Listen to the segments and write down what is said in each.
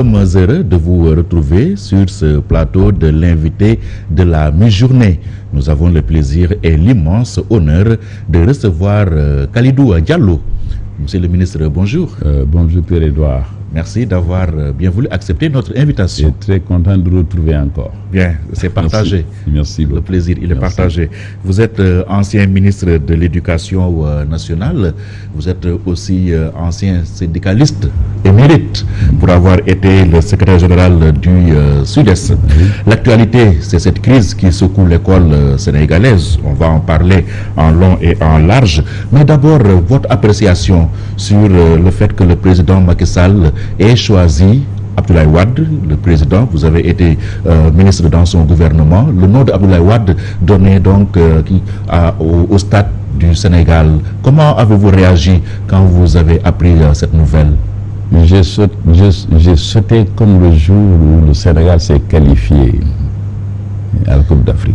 Nous sommes heureux de vous retrouver sur ce plateau de l'invité de la mi-journée. Nous avons le plaisir et l'immense honneur de recevoir Khalidou Diallo. Monsieur le ministre, bonjour. Bonjour Pierre-Edouard. Merci d'avoir bien voulu accepter notre invitation. Je suis très content de vous retrouver encore. Bien, c'est partagé. Merci beaucoup. Le plaisir, il est partagé. Vous êtes ancien ministre de l'Éducation nationale. Vous êtes aussi ancien syndicaliste émérite pour avoir été le secrétaire général du Sud-Est. L'actualité, c'est cette crise qui secoue l'école sénégalaise. On va en parler en long et en large. Mais d'abord, votre appréciation sur le fait que le président Macky Sall ait choisi Abdoulaye Wade, le président. Vous avez été ministre dans son gouvernement. Le nom d'Abdoulaye Wade donné donc au stade du Sénégal. Comment avez-vous réagi quand vous avez appris cette nouvelle? J'ai sauté comme le jour où le Sénégal s'est qualifié à la Coupe d'Afrique.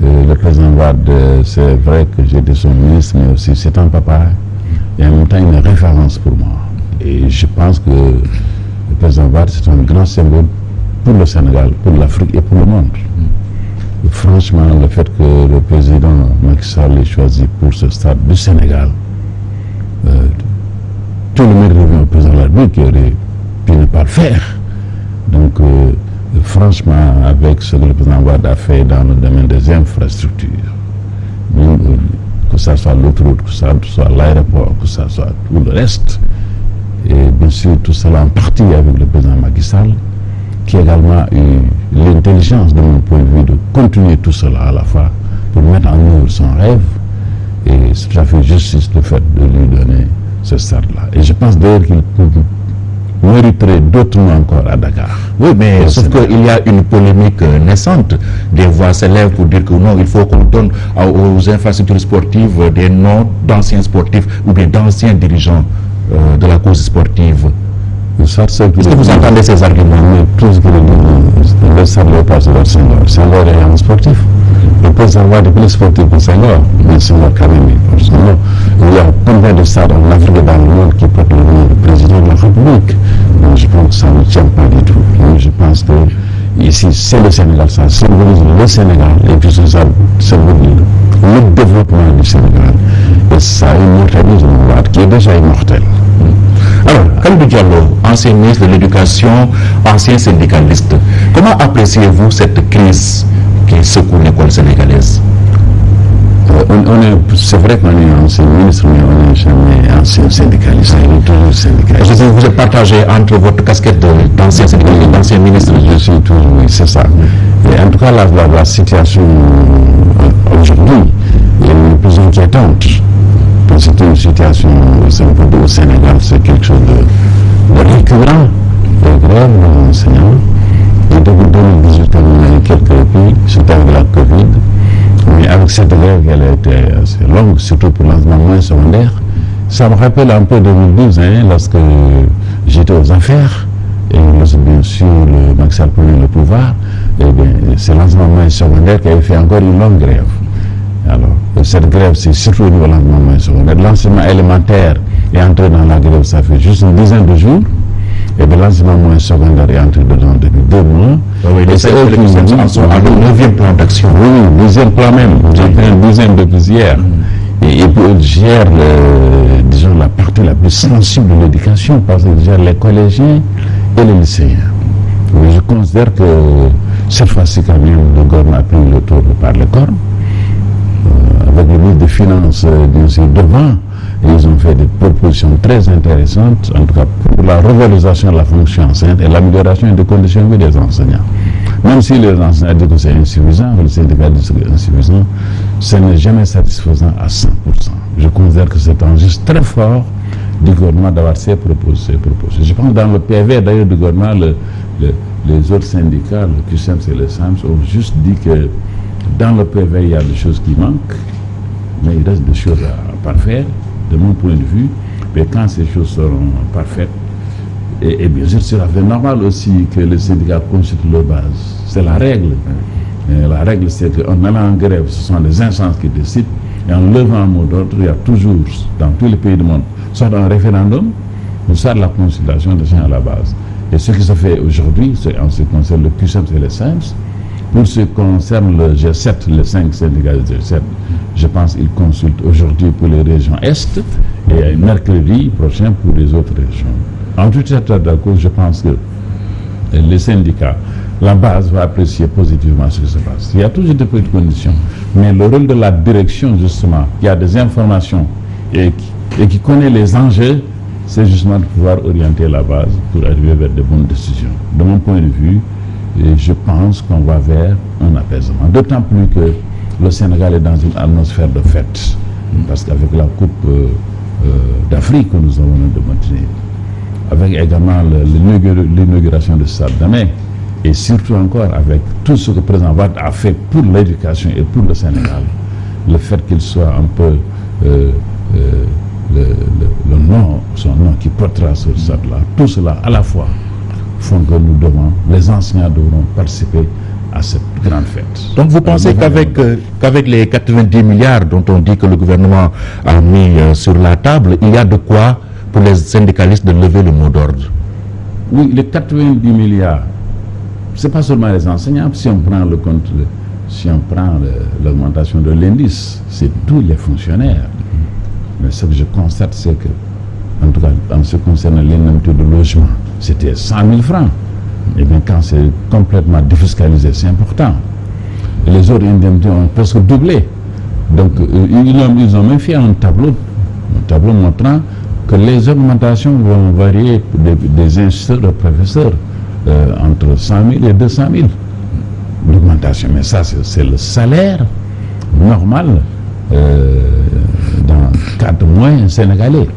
Le président Wade, c'est vrai que j'étais son ministre, mais aussi c'est un papa et en même temps une référence pour moi. Et je pense que le président Wade, c'est un grand symbole pour le Sénégal, pour l'Afrique et pour le monde. Franchement, le fait que le président Macky Sall ait choisi pour ce stade du Sénégal, tout le mérite revient au président de la République qui aurait pu ne pas le faire. Donc, franchement, avec ce que le président Wade a fait dans le domaine des infrastructures, que ce soit l'autoroute, que ce soit l'aéroport, que ce soit tout le reste, et bien sûr tout cela en partie avec le président Macky Sall, qui a également eu l'intelligence de mon point de vue de continuer tout cela à la fois pour mettre en œuvre son rêve, et ça fait justice le fait de lui donner ce stade-là. Et je pense d'ailleurs qu'il mériterait d'autres noms encore à Dakar. Oui, mais sauf qu'il y a une polémique naissante. Des voix s'élèvent pour dire que non, il faut qu'on donne aux infrastructures sportives des noms d'anciens sportifs ou bien d'anciens dirigeants de la cause sportive. Est-ce que vous entendez ces arguments? Mais tout ce que le stade Léopold Sédar Senghor, Senghor est un sportif. Le président Wade est plus sportif que Senghor, mais Senghor quand même. Il y a combien de stades en Afrique et dans le monde qui portent le nom du président de la République? Donc, je pense que ça ne tient pas du tout. Donc, je pense que ici, c'est le Sénégal, ça symbolise le Sénégal, et puis ça symbolise le développement du Sénégal. Et ça immortalise le Wade, qui est déjà immortel. Alors, Khalidou Diallo, ancien ministre de l'Éducation, ancien syndicaliste, comment appréciez-vous cette crise qui secoue l'école sénégalaise? C'est vrai qu'on est ancien ministre, mais on n'est jamais ancien syndicaliste. On est toujours syndicaliste. Je vous êtes partagé entre votre casquette d'ancien syndicaliste et d'ancien ministre. Je suis toujours, oui, c'est ça. Et en tout cas, la situation aujourd'hui est plus inquiétante. C'est une situation au Sénégal, c'est quelque chose de récurrent. Les grèves enseignants. Et depuis 2018, on a eu quelques pays, c'était avec la Covid. Mais avec cette grève, elle a été assez longue, surtout pour l'enseignement secondaire. Ça me rappelle un peu 2012, lorsque j'étais aux affaires, et lorsque bien sûr le Macky Sall prenait le pouvoir, et bien c'est l'enseignement secondaire qui avait fait encore une longue grève. Alors, cette grève, c'est surtout au niveau de l'enseignement secondaire. L'enseignement élémentaire est entré dans la grève, ça fait juste une dizaine de jours. Et bien l'enseignement secondaire est entré dedans depuis 2 mois. Oui, et c'est eux qui sont à leur 9e plan d'action. Oui, 10e plan même. J'ai pris un 10e depuis hier. Et puis ils gèrent, disons, la partie la plus sensible de l'éducation, parce qu'ils gèrent les collégiens et les lycéens. Mais je considère que cette fois-ci, quand même, le gouvernement a pris le tour par les cornes. Avec le ministre des Finances, bien sûr, devant, et ils ont fait des propositions très intéressantes, en tout cas pour la revalorisation de la fonction enseignante et l'amélioration des conditions de vie des enseignants. Même si les enseignants disent que c'est insuffisant, le syndicat dit que c'est insuffisant, ce n'est jamais satisfaisant à 100%. Je considère que c'est un geste très fort du gouvernement d'avoir ces propositions. Je pense que dans le PV d'ailleurs du gouvernement, les autres syndicats, le QSEMS et le SAMS, ont juste dit que dans le PV, il y a des choses qui manquent, mais il reste des choses à parfaire, de mon point de vue. Mais quand ces choses seront parfaites, et bien sûr, c'est normal aussi que les syndicats consultent leur base. C'est la règle. Et la règle, c'est qu'en allant en grève, ce sont les instances qui décident. Et en levant un mot d'ordre, il y a toujours, dans tous les pays du monde, soit un référendum, soit la consultation des gens à la base. Et ce qui se fait aujourd'hui, en ce qui concerne le QSEMS et le SEMS, pour ce qui concerne le G7, les 5 syndicats du G7, je pense qu'ils consultent aujourd'hui pour les régions Est et mercredi prochain pour les autres régions. En tout état de cause, je pense que les syndicats, la base va apprécier positivement ce qui se passe. Il y a toujours des petites conditions, mais le rôle de la direction, justement, qui a des informations et qui connaît les enjeux, c'est justement de pouvoir orienter la base pour arriver vers de bonnes décisions. De mon point de vue, je pense qu'on va vers un apaisement. D'autant plus que le Sénégal est dans une atmosphère de fête, parce qu'avec la Coupe d'Afrique que nous avons de maintenir, avec également l'inauguration de Stade Damé, et surtout encore avec tout ce que le président Wade a fait pour l'éducation et pour le Sénégal, le fait qu'il soit un peu le nom, son nom qui portera sur stade-là, tout cela à la fois font que les enseignants devront participer à cette grande fête. Donc vous pensez qu'avec les 90 milliards dont on dit que le gouvernement a mis sur la table, il y a de quoi pour les syndicalistes de lever le mot d'ordre? Oui, les 90 milliards, ce n'est pas seulement les enseignants. Si on prend l'augmentation de l'indice, c'est tous les fonctionnaires. Mais ce que je constate, c'est que, en tout cas, en ce qui concerne l'indemnité de logement, c'était 100 000 francs. Et bien, quand c'est complètement défiscalisé, c'est important. Et les autres indemnités ont presque doublé. Donc, ils ont même fait un tableau montrant que les augmentations vont varier des instituteurs et professeurs entre 100 000 et 200 000 d'augmentation. Mais ça, c'est le salaire normal dans le cadre moyen sénégalais.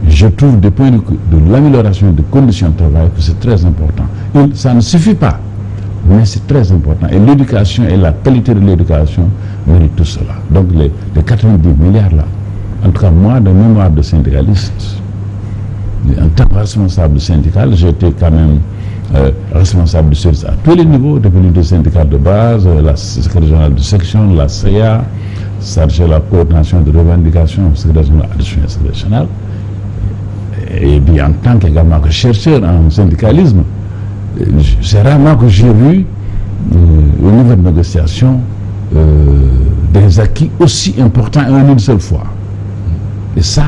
Je trouve, du point de l'amélioration des conditions de travail, que c'est très important. Et ça ne suffit pas, mais c'est très important. Et l'éducation et la qualité de l'éducation méritent tout cela. Donc les 90 milliards là, en tout cas moi, de mémoire de syndicaliste, en tant que responsable syndical, j'étais quand même responsable de service à tous les niveaux, depuis l'unité syndicale de base, la secrétaire générale de section, la CA, chargé de la coordination de revendications, secrétaire général addition et secrétaire général. Et bien en tant qu'également que chercheur en syndicalisme, c'est rarement que j'ai vu au niveau de négociation des acquis aussi importants en une seule fois. Et ça,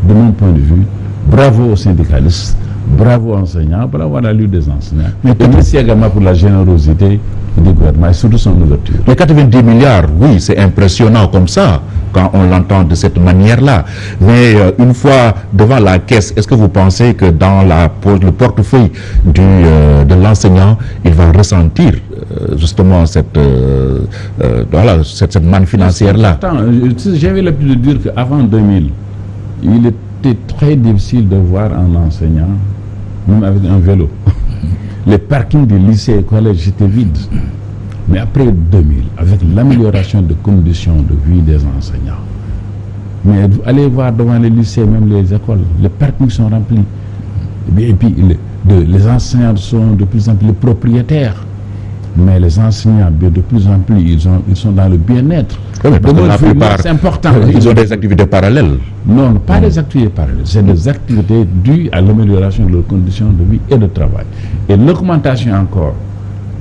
de mon point de vue, bravo aux syndicalistes, bravo aux enseignants, bravo à la lutte des enseignants, mais merci également pour la générosité du gouvernement et surtout son ouverture. Les 90 milliards, oui, c'est impressionnant comme ça, quand on l'entend de cette manière-là. Mais une fois devant la caisse, est-ce que vous pensez que dans le portefeuille de l'enseignant, il va ressentir justement cette manne financière-là? J'avais l'habitude de dire qu'avant 2000, il était très difficile de voir un enseignant, même avec un vélo. Les parkings des lycées et collèges étaient vides. Mais après 2000, avec l'amélioration des conditions de vie des enseignants, mais allez voir devant les lycées, même les écoles, les parkings sont remplis. Et puis les enseignants sont de plus en plus propriétaires. Mais les enseignants, de plus en plus, ils sont dans le bien-être. Oui, mais la plupart, c'est important. Ils ont des activités parallèles. Non, pas des activités parallèles. C'est des activités dues à l'amélioration de leurs conditions de vie et de travail. Et l'augmentation encore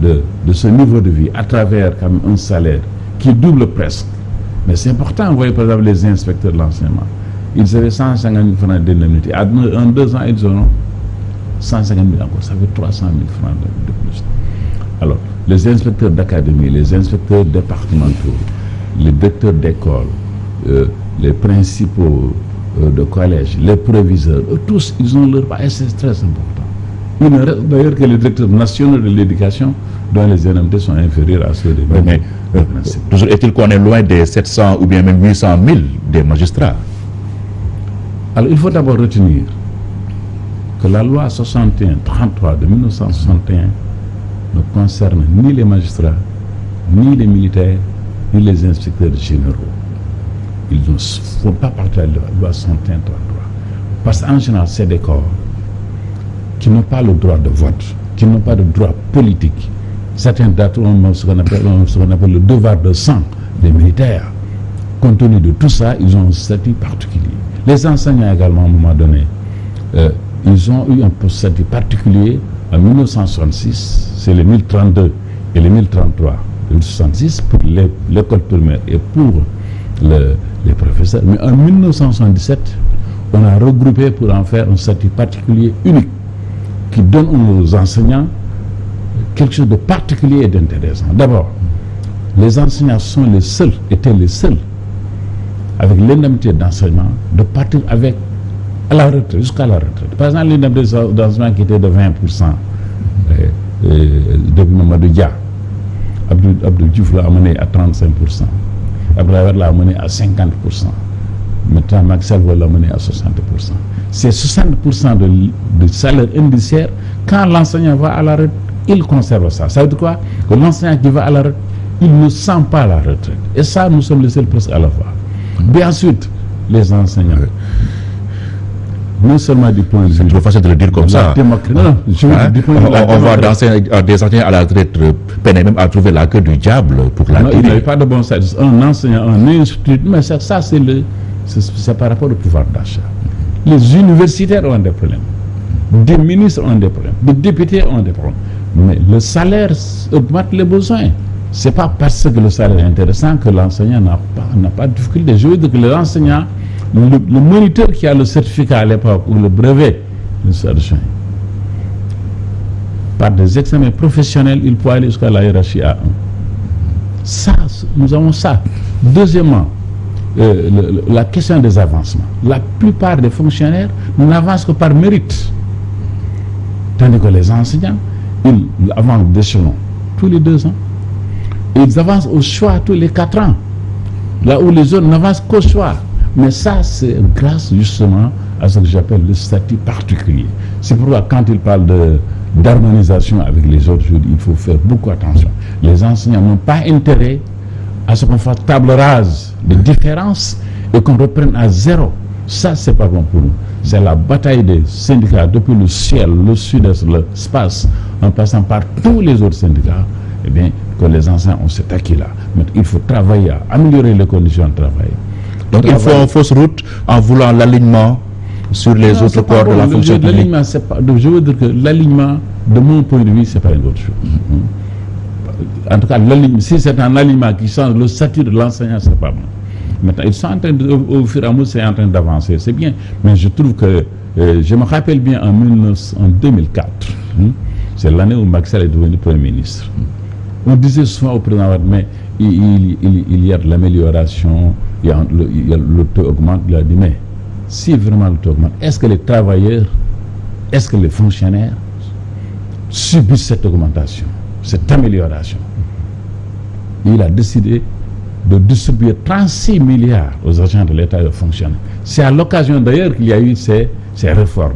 de ce niveau de vie à travers quand même un salaire qui double presque. Mais c'est important, vous voyez par exemple les inspecteurs de l'enseignement. Ils avaient 150 000 francs d'indemnité. En 2 ans, ils auront 150 000 encore. Ça fait 300 000 francs de plus. Alors, les inspecteurs d'académie, les inspecteurs départementaux, les directeurs d'école, les principaux de collège, les proviseurs, tous, ils ont leur part et c'est très important. Il ne reste d'ailleurs que les directeurs nationaux de l'éducation dont les indemnités sont inférieures à ceux des principaux. Toujours est-il qu'on est loin des 700 ou bien même 800 000 des magistrats? Alors, il faut d'abord retenir que la loi 61-33 de 1961 ne concerne ni les magistrats, ni les militaires, ni les inspecteurs généraux. Ils ne font pas partie de la loi 61-33. Parce qu'en général, c'est des corps qui n'ont pas le droit de vote, qui n'ont pas de droit politique. Certains dates ont ce qu'on appelle le devoir de sang des militaires. Compte tenu de tout ça, ils ont un statut particulier. Les enseignants également, à un moment donné, ils ont eu un statut particulier en 1966, c'est les 1032 et les 1033. Le 1066 pour l'école primaire et pour les professeurs. Mais en 1977, on a regroupé pour en faire un statut particulier unique qui donne aux enseignants quelque chose de particulier et d'intéressant. D'abord, les enseignants étaient les seuls, avec l'indemnité d'enseignement, de partir avec à la retraite, jusqu'à la retraite. Par exemple, l'indemnité d'enseignement qui était de 20%, depuis Mamadou Dia, Abdou Diouf l'a amené à 35%, Abdoulaye l'a amené à 50%, maintenant Macky Sall va l'amener à 60%. C'est 60% de salaire indiciaire. Quand l'enseignant va à la retraite, il conserve ça. Ça veut dire quoi? Que l'enseignant qui va à la retraite, il ne sent pas la retraite. Et ça, nous sommes les seuls presque à la fois. Bien ensuite, les enseignants, non seulement du point de vue... C'est trop facile de le dire comme ça. Non, on va danser des enseignants à la retraite peiner même à trouver la queue du diable pour la tirer. Il n'y avait pas de bon service. Un enseignant, un institut, mais ça c'est par rapport au pouvoir d'achat. Les universitaires ont des problèmes. Des ministres ont des problèmes. Des députés ont des problèmes. Mais le salaire augmente les besoins. Ce n'est pas parce que le salaire est intéressant que l'enseignant n'a pas de difficulté. Je veux dire que l'enseignant, le moniteur qui a le certificat à l'époque, ou le brevet, par des examens professionnels, il peut aller jusqu'à la hiérarchie A1. Ça, nous avons ça. Deuxièmement, la question des avancements. La plupart des fonctionnaires n'avancent que par mérite. Tandis que les enseignants, ils avancent d'échelon tous les 2 ans. Ils avancent au choix tous les 4 ans. Là où les autres n'avancent qu'au choix. Mais ça, c'est grâce justement à ce que j'appelle le statut particulier. C'est pourquoi quand ils parlent d'harmonisation avec les autres, je dis il faut faire beaucoup attention. Les enseignants n'ont pas intérêt à ce qu'on fasse table rase de différences et qu'on reprenne à zéro. Ça, c'est pas bon pour nous. C'est la bataille des syndicats depuis le ciel, le sud-est, l'espace, en passant par tous les autres syndicats. Eh bien, que les enseignants ont cet acquis-là. Mais il faut travailler à améliorer les conditions de travail. Donc il faut en fausse route en voulant l'alignement sur les autres corps de la fonction publique. Je veux dire que l'alignement, de mon point de vue, c'est pas une autre chose. En tout cas, si c'est un alignement qui change le statut de l'enseignant, c'est pas bon. Maintenant, ils sont en train au fur et à mesure, c'est en train d'avancer, c'est bien. Mais je trouve que, je me rappelle bien en 2004, c'est l'année où Macky Sall est devenu Premier ministre. On disait souvent au président, mais il y a de l'amélioration, le taux augmente. Il a dit, mais si vraiment le taux augmente, est-ce que les travailleurs, est-ce que les fonctionnaires subissent cette augmentation, cette amélioration? Il a décidé de distribuer 36 milliards aux agents de l'État et aux fonctionnaires. C'est à l'occasion d'ailleurs qu'il y a eu ces réformes.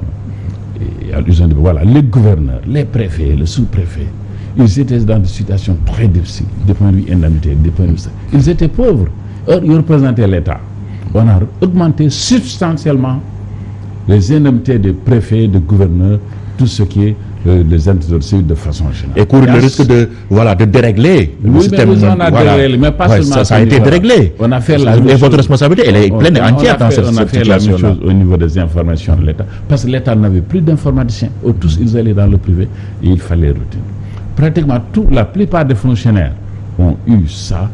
Et ils ont dit, voilà, les gouverneurs, les préfets, les sous-préfets, ils étaient dans des situations très difficiles, des points de vue indemnité, des points de vue... Ils étaient pauvres. Or, ils représentaient l'État. On a augmenté substantiellement les indemnités des préfets, des gouverneurs, tout ce qui est les indemnités de façon générale. Et courir le risque de dérégler le système. Oui, mais on a déréglé, mais pas seulement... Ça a été déréglé. On a fait la même chose. Et votre responsabilité, elle est pleine et entière dans cette situation. On a fait la même chose au niveau des informations de l'État. Parce que l'État n'avait plus d'informaticiens. Tous, ils allaient dans le privé et il fallait retenir. Pratiquement la plupart des fonctionnaires ont eu ça,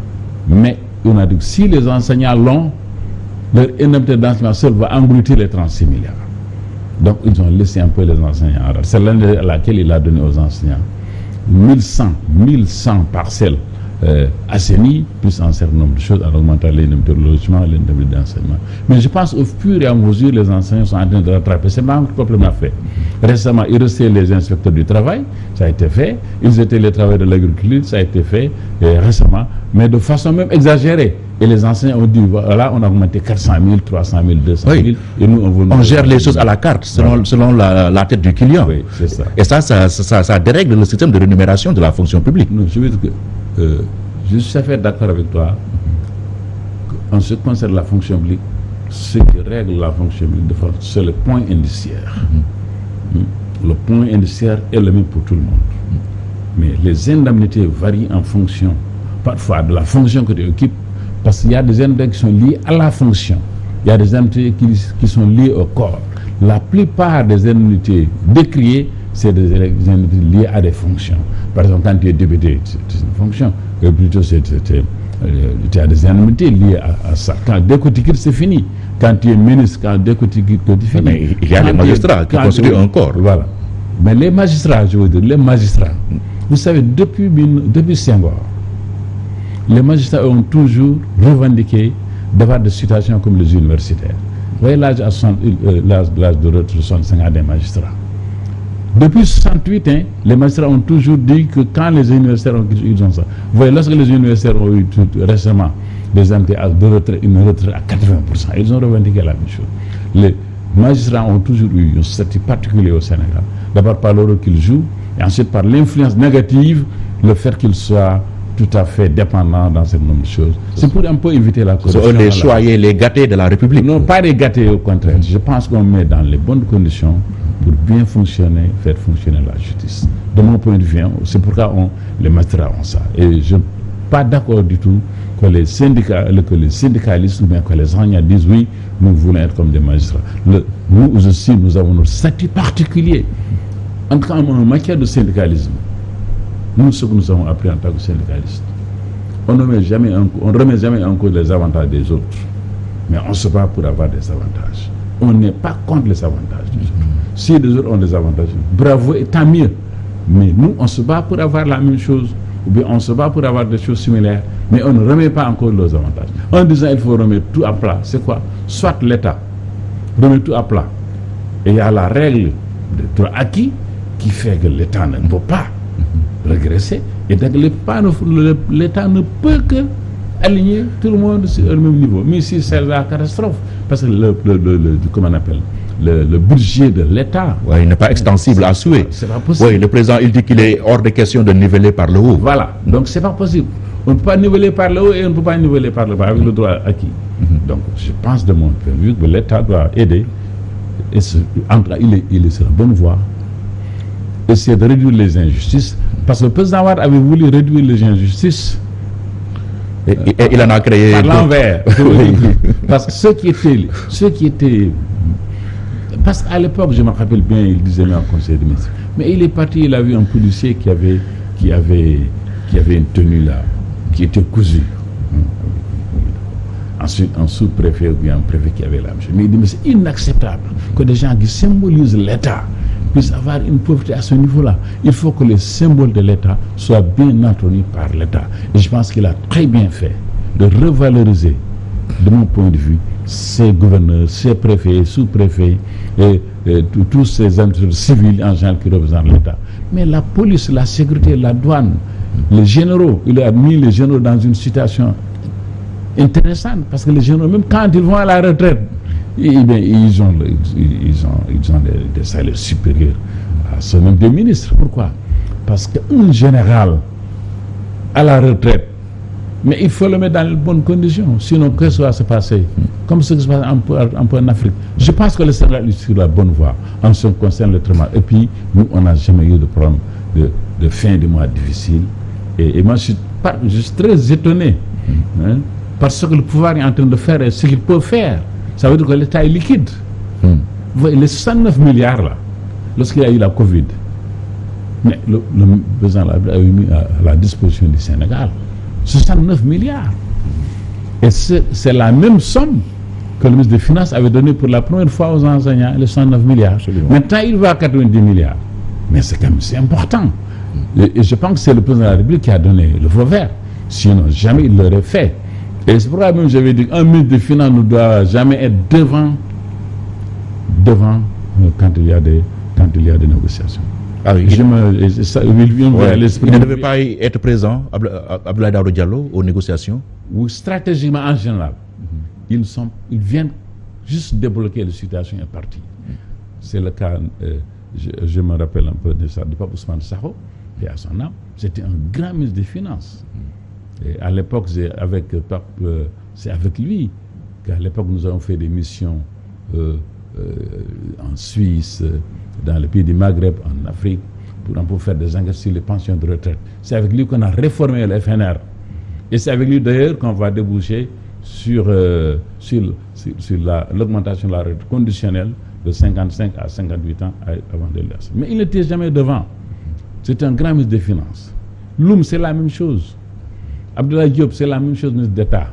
mais on a dit que si les enseignants l'ont, leur indemnité d'enseignement seul va engloutir les 36 milliards. Donc ils ont laissé un peu les enseignants en rade. C'est l'année à laquelle il a donné aux enseignants 1100 parcelles assainies, plus un certain nombre de choses, en augmentant l'indemnité de logement, l'indemnité d'enseignement. Mais je pense au fur et à mesure, les enseignants sont en train de rattraper. C'est pas complètement fait. Récemment, il restait les inspecteurs du travail, ça a été fait. Ils étaient les travailleurs de l'agriculture, ça a été fait récemment, mais de façon même exagérée. Et les enseignants ont dit, voilà, on a augmenté 400 000, 300 000, 200 000. Oui. Et nous, on gère les choses à la carte, selon la tête du client. Oui, c'est ça. Et ça dérègle le système de rémunération de la fonction publique. Non, je veux dire que je suis à fait d'accord avec toi. En ce qui concerne la fonction publique, ce qui règle la fonction publique, c'est le point indiciaire. Le point indiciaire est le même pour tout le monde. Mais les indemnités varient en fonction, parfois, de la fonction que tu occupes, parce qu'il y a des indemnités qui sont liées à la fonction. Il y a des indemnités qui sont liées au corps. la plupart des indemnités décriées, c'est des indemnités liées à des fonctions. Par exemple, quand tu es député, c'est une fonction. Plutôt, tu as des indemnités liées à ça. Dès que tu quittes, c'est fini. Quand tu es ministre, dès que tu quittes, c'est fini. Mais il y a les magistrats qui constituent un corps. Voilà. Mais les magistrats, je veux dire, les magistrats, vous savez, depuis Senghor, les magistrats ont toujours revendiqué d'avoir des situations comme les universitaires. Vous voyez l'âge de retraite de 65 ans des magistrats. Depuis 68, les magistrats ont toujours dit que quand les universitaires ils ont ça. Vous voyez, lorsque les universitaires ont eu récemment des années une retraite à 80%, ils ont revendiqué la même chose. Les magistrats ont toujours eu un statut particulier au Sénégal. D'abord par le rôle qu'ils jouent, et ensuite par l'influence négative, le fait qu'ils soient tout à fait dépendants dans cette nombre de choses. C'est pour un peu éviter la corruption. Ce sont les choyés, les gâtés de la République. Non, pas les gâtés, au contraire. Je pense qu'on met dans les bonnes conditions pour bien fonctionner, faire fonctionner la justice. De mon point de vue, c'est pourquoi les magistrats ont ça. Et je ne suis pas d'accord du tout que les syndicalistes ou bien que les enseignants disent oui, nous voulons être comme des magistrats. Nous aussi, nous avons notre statut particulier. En tout cas, en matière de syndicalisme, nous, ce que nous avons appris en tant que syndicalistes, on ne remet jamais en cause les avantages des autres, mais on se bat pour avoir des avantages. On n'est pas contre les avantages des autres. Si les autres ont des avantages, bravo et tant mieux. Mais nous, on se bat pour avoir la même chose, ou bien on se bat pour avoir des choses similaires, mais on ne remet pas en cause leurs avantages. En disant il faut remettre tout à plat, c'est quoi? Soit l'État remet tout à plat, et il y a la règle de droit acquis qui fait que l'État ne peut pas régresser, et donc l'État ne peut que aligner tout le monde sur le même niveau. Mais si c'est la catastrophe, parce que comment on appelle, le budget de l'État, il n'est pas extensible à souhait. C'est pas possible. Oui, le président, il dit qu'il est hors de question de niveler par le haut. Voilà, donc c'est pas possible. On ne peut pas niveler par le haut et on ne peut pas niveler par le bas avec le droit acquis. Donc je pense de mon point de vue que l'État doit aider, et en tout cas il est sur la bonne voie, essayer de réduire les injustices, parce que le président Wade avait voulu réduire les injustices. Et il en a créé par l'envers. Parce que ceux qui étaient parce qu'à l'époque, je me rappelle bien, il disait même en conseil de ministre, mais il est parti, il a vu un policier qui avait une tenue là, qui était cousue. Ensuite, un sous-préfet ou bien un préfet qui avait la même chose. Mais il dit, mais c'est inacceptable que des gens qui symbolisent l'État puissent avoir une pauvreté à ce niveau-là. Il faut que les symboles de l'État soient bien entendus par l'État. Et je pense qu'il a très bien fait de revaloriser, de mon point de vue, ces gouverneurs, ces préfets, sous-préfets et tous ces entités civiles en général qui représentent l'État. Mais la police, la sécurité, la douane, les généraux, il a mis les généraux dans une situation intéressante, parce que les généraux, même quand ils vont à la retraite, ils ont des salaires supérieurs à ceux même des ministres. Pourquoi? Parce qu'un général à la retraite, mais il faut le mettre dans les bonnes conditions, sinon qu'est-ce qui va se passer? Comme ce qui se passe un peu en Afrique. Je pense que le Sénégal est sur la bonne voie en ce qui concerne le traitement. Et puis, nous, on n'a jamais eu de problème de fin de mois difficile. Et moi, je suis très étonné, parce que le pouvoir est en train de faire ce qu'il peut faire. Ça veut dire que l'État est liquide. Vous voyez, les 69 milliards là, lorsqu'il y a eu la Covid, mais le président a mis à la disposition du Sénégal 69 milliards. Et c'est la même somme que le ministre des Finances avait donnée pour la première fois aux enseignants, les 69 milliards. Absolument. Maintenant, il va à 90 milliards. Mais c'est important. Et je pense que c'est le président de la République qui a donné le feu vert. Sinon, jamais il l'aurait fait. Et c'est pourquoi même j'avais dit qu'un ministre des Finances ne doit jamais être devant quand il y a des négociations. Ah oui, il ne devait pas être présent, Abdoulaye Daouda Diallo, aux négociations. Ou stratégiquement en général, ils viennent juste débloquer la situation et partir. C'est le cas, je me rappelle un peu de ça, du Pape Ousmane Sakho, et à son âme, c'était un grand ministre des Finances. Et à l'époque, c'est avec lui qu'à l'époque nous avons fait des missions en Suisse, dans les pays du Maghreb, en Afrique, pour faire des enquêtes sur les pensions de retraite. C'est avec lui qu'on a réformé le FNR. Et c'est avec lui d'ailleurs qu'on va déboucher sur l'augmentation de la retraite conditionnelle de 55 à 58 ans avant de l'ES. Mais il n'était jamais devant. C'est un grand ministre des Finances. Loum, c'est la même chose. Abdoulaye Diop, c'est la même chose, ministre d'État.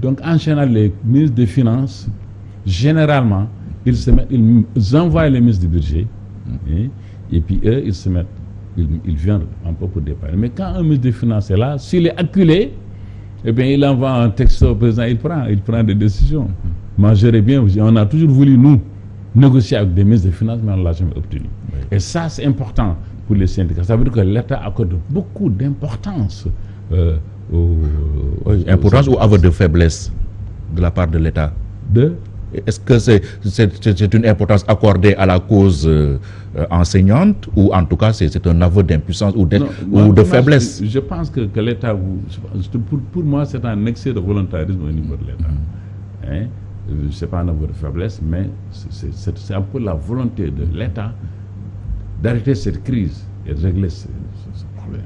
Donc, en général, les ministres des Finances, généralement, ils envoient les ministres du budget, et puis eux, ils se mettent, ils viennent un peu pour dépanner. Mais quand un ministre des Finances est là, s'il est acculé, eh bien, il envoie un texte au président, il prend des décisions. Moi, j'aurais bien, on a toujours voulu, nous, négocier avec des ministres des Finances, mais on ne l'a jamais obtenu. Oui. Et ça, c'est important pour les syndicats. Ça veut dire que l'État accorde beaucoup d'importance importance ou aveu de faiblesse de la part de l'État? Est-ce que c'est une importance accordée à la cause enseignante, ou en tout cas c'est un aveu d'impuissance ou de faiblesse? Je pense que l'État, pour moi, c'est un excès de volontarisme au niveau de l'État. Ce n'est pas un aveu de faiblesse, mais c'est un peu la volonté de l'État d'arrêter cette crise et de régler ce problème.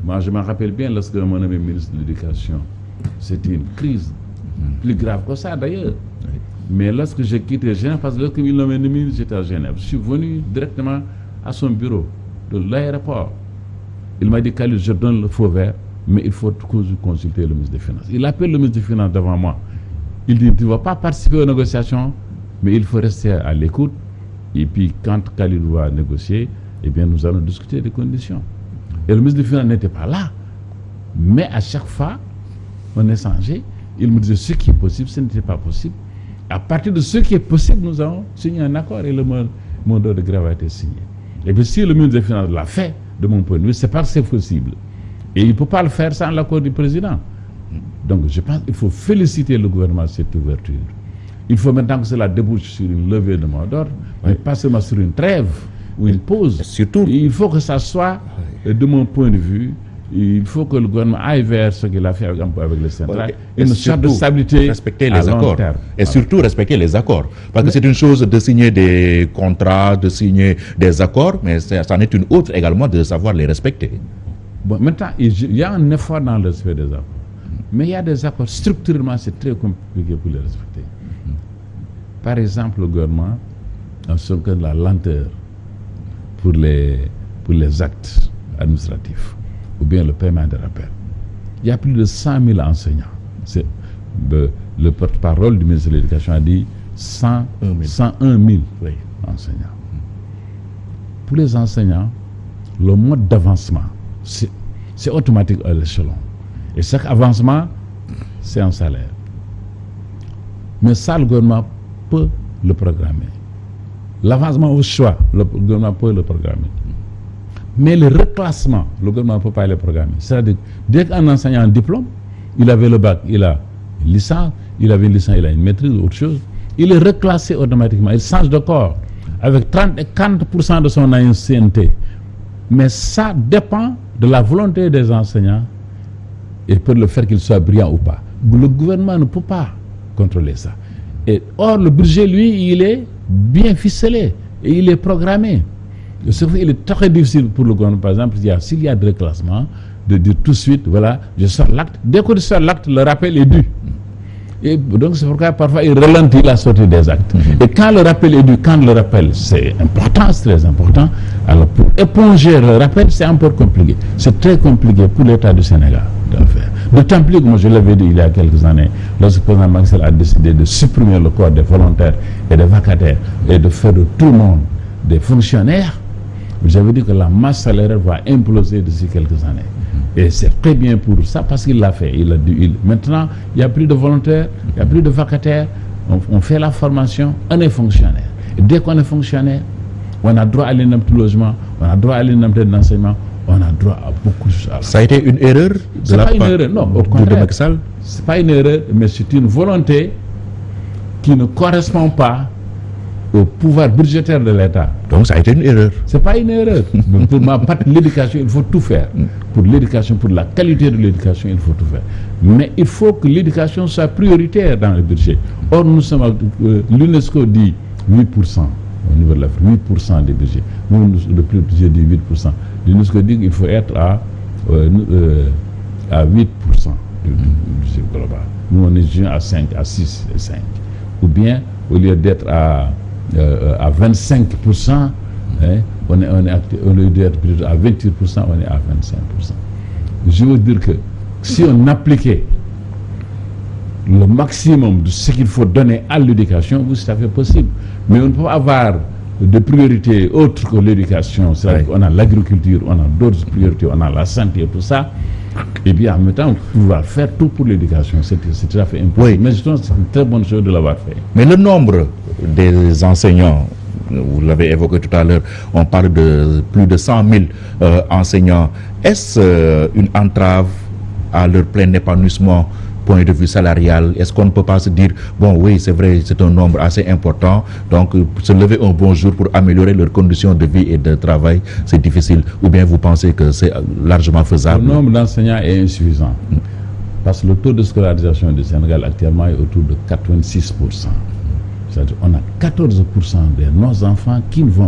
Moi, je me rappelle bien lorsque mon ami ministre de l'Éducation, c'était une crise plus grave que ça d'ailleurs. Oui. Mais lorsque j'ai quitté Genève, parce que lorsque il m'a nommé, j'étais à Genève, je suis venu directement à son bureau de l'aéroport. Il m'a dit, Khalil, je donne le feu vert, mais il faut consulter le ministre des Finances. Il appelle le ministre des Finances devant moi. Il dit, tu ne vas pas participer aux négociations, mais il faut rester à l'écoute. Et puis, quand Khalil va négocier, eh bien, nous allons discuter des conditions. Et le ministre des Finances n'était pas là. Mais à chaque fois, on échangeait. Il me disait ce qui est possible, ce n'était pas possible. À partir de ce qui est possible, nous avons signé un accord et le mandat de grève a été signé. Et puis, si le ministre des Finances l'a fait, de mon point de vue, c'est parce que c'est possible. Et il ne peut pas le faire sans l'accord du président. Donc, je pense qu'il faut féliciter le gouvernement de cette ouverture. Il faut maintenant que cela débouche sur une levée de mot d'ordre, mais pas seulement sur une trêve ou une pause. Surtout, il faut que ça soit, de mon point de vue, il faut que le gouvernement aille vers ce qu'il a fait avec les centrales, une sorte de stabilité respecter les accords. Et surtout respecter les accords. Parce que c'est une chose de signer des contrats, de signer des accords, mais c'en est une autre également de savoir les respecter. Bon, maintenant, il y a un effort dans le respect des accords. Mais il y a des accords, structurellement, c'est très compliqué pour les respecter. Par exemple, le gouvernement a ce que la lenteur pour les actes administratifs ou bien le paiement de rappel. Il y a plus de 100 000 enseignants. Le porte-parole du ministre de l'Éducation a dit 101 000 enseignants. Pour les enseignants, le mode d'avancement, c'est automatique à l'échelon. Et chaque avancement, c'est un salaire. Mais ça, le gouvernement peut le programmer. L'avancement au choix, le gouvernement peut le programmer. Mais le reclassement, le gouvernement ne peut pas le programmer. C'est-à-dire, dès qu'un enseignant a un diplôme, il avait le bac, il a une licence, il avait une licence, il a une maîtrise ou autre chose, il est reclassé automatiquement, il change de corps avec 30 et 40% de son ancienneté. Mais ça dépend de la volonté des enseignants et pour le faire qu'ils soient brillants ou pas. Le gouvernement ne peut pas contrôler ça. Et or, le budget, lui, il est bien ficelé et il est programmé. Il est très difficile pour le gouvernement, par exemple, s'il y a de reclassement, de dire tout de suite, voilà, je sors l'acte. Dès que je sors l'acte, le rappel est dû. Et donc, c'est pourquoi parfois il ralentit la sortie des actes. Et quand le rappel est dû, quand le rappel, c'est important, c'est très important, alors pour éponger le rappel, c'est encore compliqué. C'est très compliqué pour l'État du Sénégal de le faire. D'autant plus que moi, je l'avais dit il y a quelques années, lorsque le président Macky Sall a décidé de supprimer le corps des volontaires et des vacataires et de faire de tout le monde des fonctionnaires, j'avais dit que la masse salariale va imploser d'ici quelques années. Et c'est très bien pour ça parce qu'il l'a fait. Maintenant, il n'y a plus de volontaires, il n'y a plus de vacataires. On fait la formation, on est fonctionnaire. Et dès qu'on est fonctionnaire, on a droit à l'indemnité de logement, on a droit à l'indemnité d'enseignement, on a droit à beaucoup de choses. Ça a été une erreur de la part de Macky Sall? Ce n'est pas une erreur, mais c'est une volonté qui ne correspond pas au pouvoir budgétaire de l'État. Donc ça a été une erreur. Ce n'est pas une erreur. Donc pour ma part, l'éducation, il faut tout faire. Pour l'éducation, pour la qualité de l'éducation, il faut tout faire. Mais il faut que l'éducation soit prioritaire dans le budget. Or, nous sommes, l'UNESCO dit 8% au niveau de l'Afrique, 8% des budgets. Nous, le plus budget dit 8%. L'UNESCO dit qu'il faut être à 8% du budget global. Nous, on est à 5, à 6 et 5. Ou bien, au lieu d'être à à 25%, hein, on doit être plutôt à 28%, on est à 25%. Je veux dire que si on appliquait le maximum de ce qu'il faut donner à l'éducation, c'est tout à fait possible. Mais on ne peut pas avoir de priorités autres que l'éducation. C'est-à-dire qu'on a l'agriculture, on a d'autres priorités, on a la santé, tout ça. Et bien en même temps, pouvoir faire tout pour l'éducation, c'est tout à fait important. Oui. Mais je pense que c'est une très bonne chose de l'avoir fait. Mais le nombre des enseignants, vous l'avez évoqué tout à l'heure, on parle de plus de 100 000 enseignants. Est-ce une entrave à leur plein épanouissement, point de vue salarial? Est-ce qu'on ne peut pas se dire, bon oui, c'est vrai, c'est un nombre assez important, donc se lever un bon jour pour améliorer leurs conditions de vie et de travail, c'est difficile? Ou bien vous pensez que c'est largement faisable? Le nombre d'enseignants est insuffisant. Parce que le taux de scolarisation du Sénégal actuellement est autour de 86%. C'est-à-dire qu'on a 14% de nos enfants qui ne vont